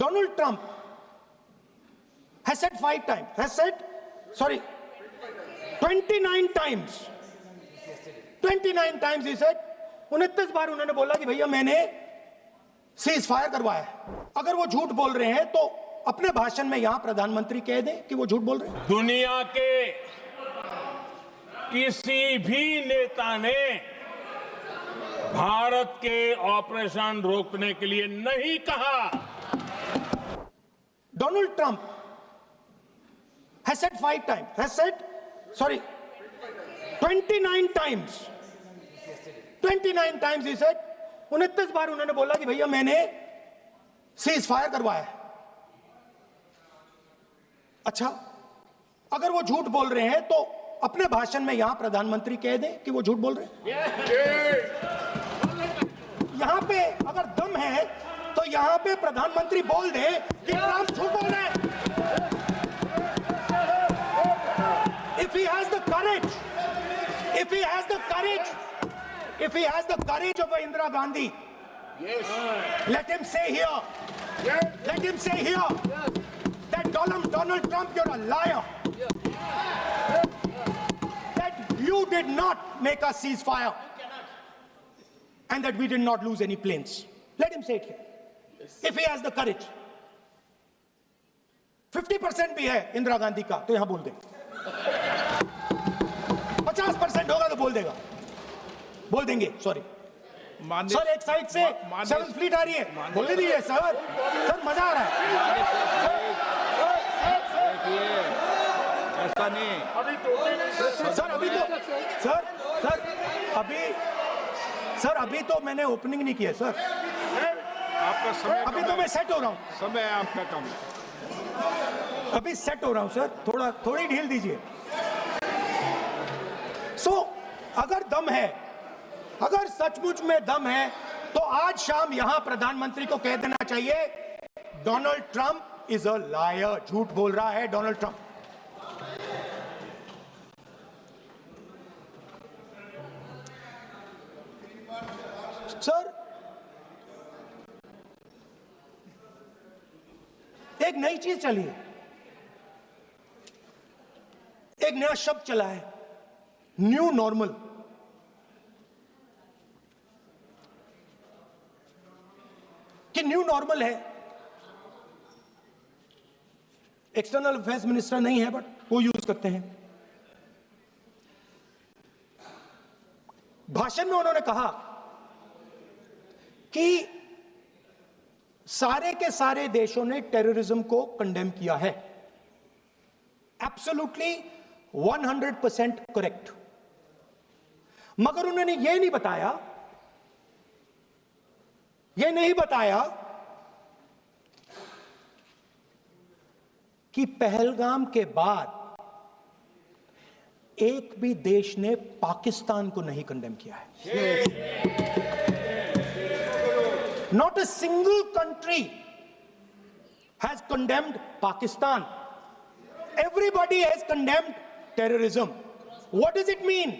Donald Trump has said 5 times, 29 times. 29 times he said, 29 बार उन्होंने बोला कि भैया मैंने सीज फायर करवाया है। अगर वो झूठ बोल रहे हैं तो अपने भाषण में यहां प्रधानमंत्री कह दें कि वो झूठ बोल रहे हैं। दुनिया के किसी भी नेता ने भारत के ऑपरेशन रोकने के लिए नहीं कहा। Donald Trump has said 5 times, 29 times. 29 times he said, 29 बार उन्होंने बोला कि भैया मैंने सीज फायर करवाया है। अच्छा, अगर वो झूठ बोल रहे हैं तो अपने भाषण में यहां प्रधानमंत्री कह दें कि वो झूठ बोल रहे हैं। यहां पे अगर दम है तो यहां पे प्रधानमंत्री बोल दे कि ट्रंप झूठ बोल रहे हैं। If he has the courage, if he has the courage of Indira Gandhi, let him say here, that Donald Trump, you're a liar. That you did not make a ceasefire, and that we did not lose any planes. Let him say it here. If he has the courage. 50% भी है इंदिरा गांधी का तो यहां बोल दे। 50% होगा तो बोल देंगे। सॉरी सर, एक साइड से 7th फ्लीट आ रही है, बोलने दीजिए सर मजा आ रहा है। ऐसा नहीं सर अभी तो मैंने ओपनिंग नहीं किया सर। आपका समय अभी तो मैं सेट हो रहा हूँ। समय आपका कम, अभी सेट हो रहा हूं सर, थोड़ी ढील दीजिए। अगर दम है, अगर सचमुच में दम है तो आज शाम यहां प्रधानमंत्री को कह देना चाहिए Donald Trump is a liar, झूठ बोल रहा है डोनाल्ड ट्रंप। सर, एक नई चीज चली है, एक नया शब्द चला है, न्यू नॉर्मल। कि न्यू नॉर्मल है, एक्सटर्नल अफेयर्स मिनिस्टर नहीं है बट वो यूज करते हैं। भाषण में उन्होंने कहा कि सारे के सारे देशों ने टेररिज्म को कंडेम किया है। Absolutely 100% correct. मगर उन्होंने यह नहीं बताया कि पहलगाम के बाद एक भी देश ने पाकिस्तान को नहीं कंडेम किया है। Not a single country has condemned Pakistan. Everybody has condemned terrorism. What does it mean?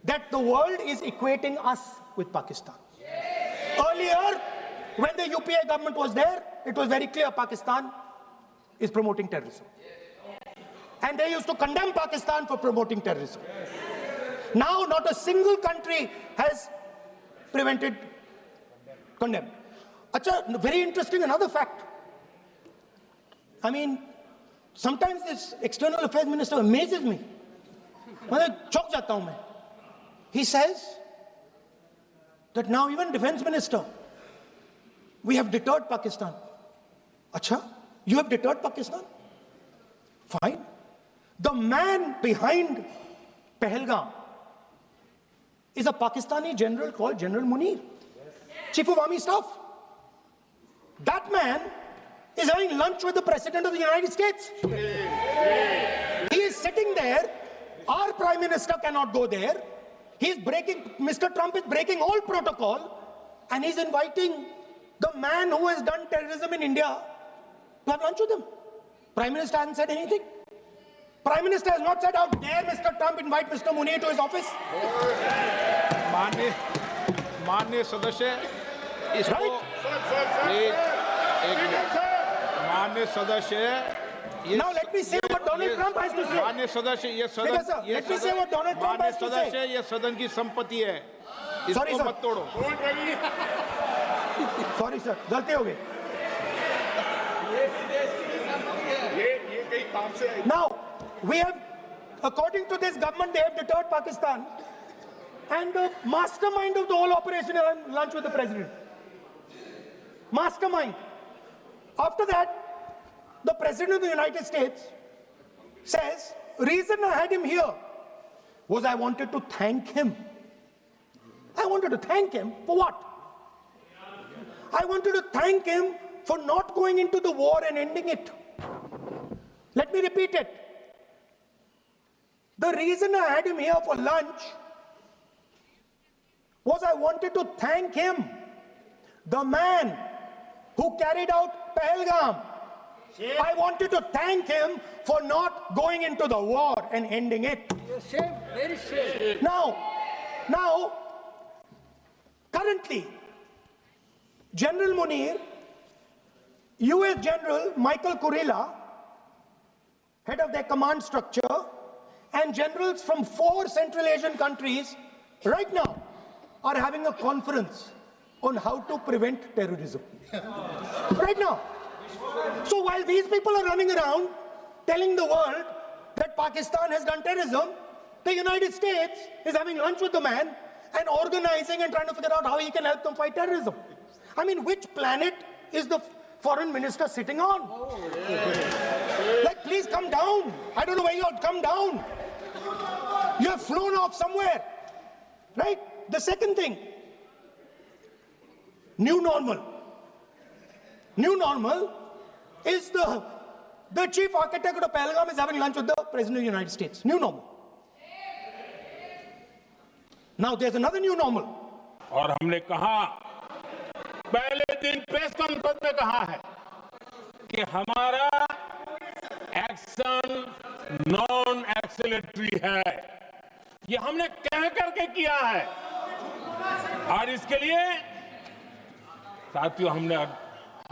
That the world is equating us with Pakistan. Earlier, when the UPA government was there, it was very clear Pakistan is promoting terrorism. And they used to condemn Pakistan for promoting terrorism. Now, not a single country has condemned. Achha, very interesting, another fact. I mean, sometimes this external affairs minister amazes me. चौंक जाता हूं मैं. He says that now even defense minister, we have deterred Pakistan. Achha, you have deterred Pakistan? Fine. The man behind Pahalgam is a Pakistani general called General Munir, Chief of Army Staff. That man is having lunch with the President of the United States. He is sitting there. Our Prime Minister cannot go there. Mr. Trump is breaking all protocol, and he's inviting the man who has done terrorism in India to have lunch with him. Prime Minister hasn't said anything. Prime Minister has not said, how dare Mr. Trump invite Mr. Munir to his office. माननीय सदस्य, इसको Right? मान्य सदस्य Now let me say what Donald Trump has to say. मान्य सदस्य ये Speaker sir, सदन ये let me say what Donald Trump मान्य has to say. सदस्य ये सदन की संपत्ति है, Sorry, इसको sir. मत तोड़ो। Sorry sir, गलती हो गई. ये कहीं काम से Now, we have, according to this government, they have deterred Pakistan. And the mastermind of the whole operation is having lunch with the president. Mastermind. After that, the president of the United States says, reason I had him here was I wanted to thank him. I wanted to thank him for what? I wanted to thank him for not going into the war and ending it. Let me repeat it. The reason I had him here for lunch was I wanted to thank him, the man who carried out Pahalgam. I wanted to thank him for not going into the war and ending it. Very shame. Now, currently, General Munir, US General Michael Kurilla, head of their command structure, and generals from 4 Central Asian countries right now are having a conference on how to prevent terrorism. Right now. So while these people are running around telling the world that Pakistan has done terrorism, the United States is having lunch with the man and organizing and trying to figure out how he can help them fight terrorism. I mean, which planet is the foreign minister sitting on? Like, please come down. I don't know where you are. Come down. You have flown off somewhere. Right? The second thing, new normal. New normal is the chief architect of Pahalgam is having lunch with the President of the United States. New normal. Now there's another new normal. और हमने कहा, पहले दिन press conference में कहा है कि हमारा एक्शन नॉन एक्सेलेटरी है। ये हमने कह करके किया है और इसके लिए साथियों हमने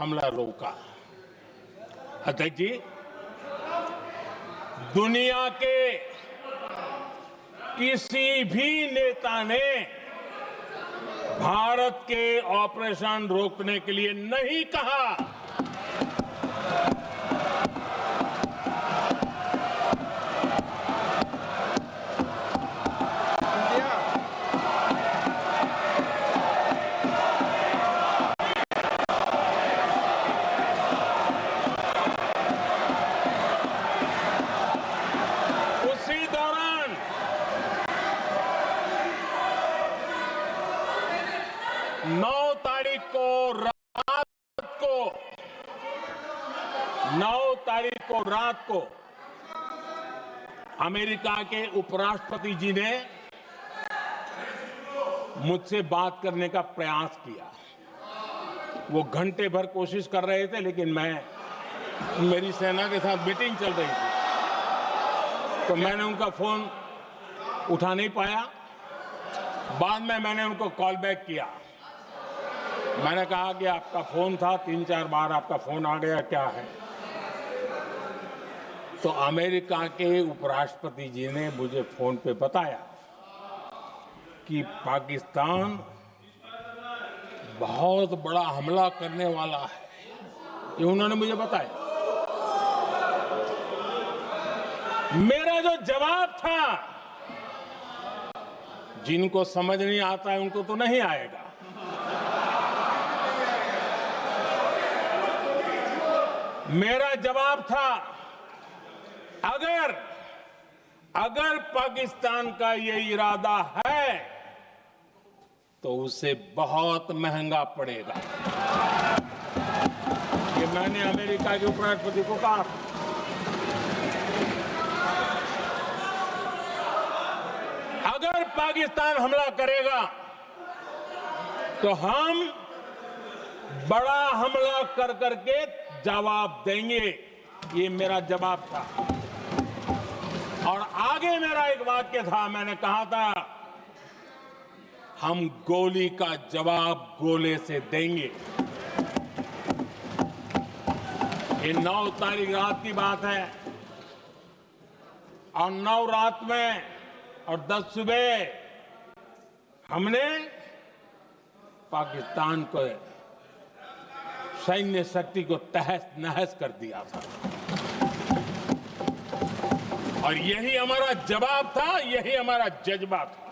हमला रोका। अध्यक्ष जी, दुनिया के किसी भी नेता ने भारत के ऑपरेशन रोकने के लिए नहीं कहा। उसी दौरान 9 तारीख को रात को अमेरिका के उपराष्ट्रपति जी ने मुझसे बात करने का प्रयास किया। वो घंटे भर कोशिश कर रहे थे, लेकिन मेरी सेना के साथ मीटिंग चल रही थी, तो मैंने उनका फोन उठा नहीं पाया। बाद में मैंने उनको कॉल बैक किया। मैंने कहा कि आपका फोन था, 3-4 बार आपका फोन आ गया, क्या है? तो अमेरिका के उपराष्ट्रपति जी ने मुझे फोन पे बताया कि पाकिस्तान बहुत बड़ा हमला करने वाला है। ये उन्होंने मुझे बताया। मेरा जो जवाब था, जिनको समझ नहीं आता है उनको तो नहीं आएगा। मेरा जवाब था, अगर पाकिस्तान का ये इरादा है तो उसे बहुत महंगा पड़ेगा। ये मैंने अमेरिका के उपराष्ट्रपति को कहा। अगर पाकिस्तान हमला करेगा तो हम बड़ा हमला कर करके जवाब देंगे। ये मेरा जवाब था। और आगे मेरा एक वाक्य था, मैंने कहा था, हम गोली का जवाब गोले से देंगे। ये 9 तारीख रात की बात है और 9 रात में और 10 सुबह हमने पाकिस्तान को सैन्य शक्ति को तहस नहस कर दिया था और यही हमारा जवाब था, यही हमारा जज्बा था।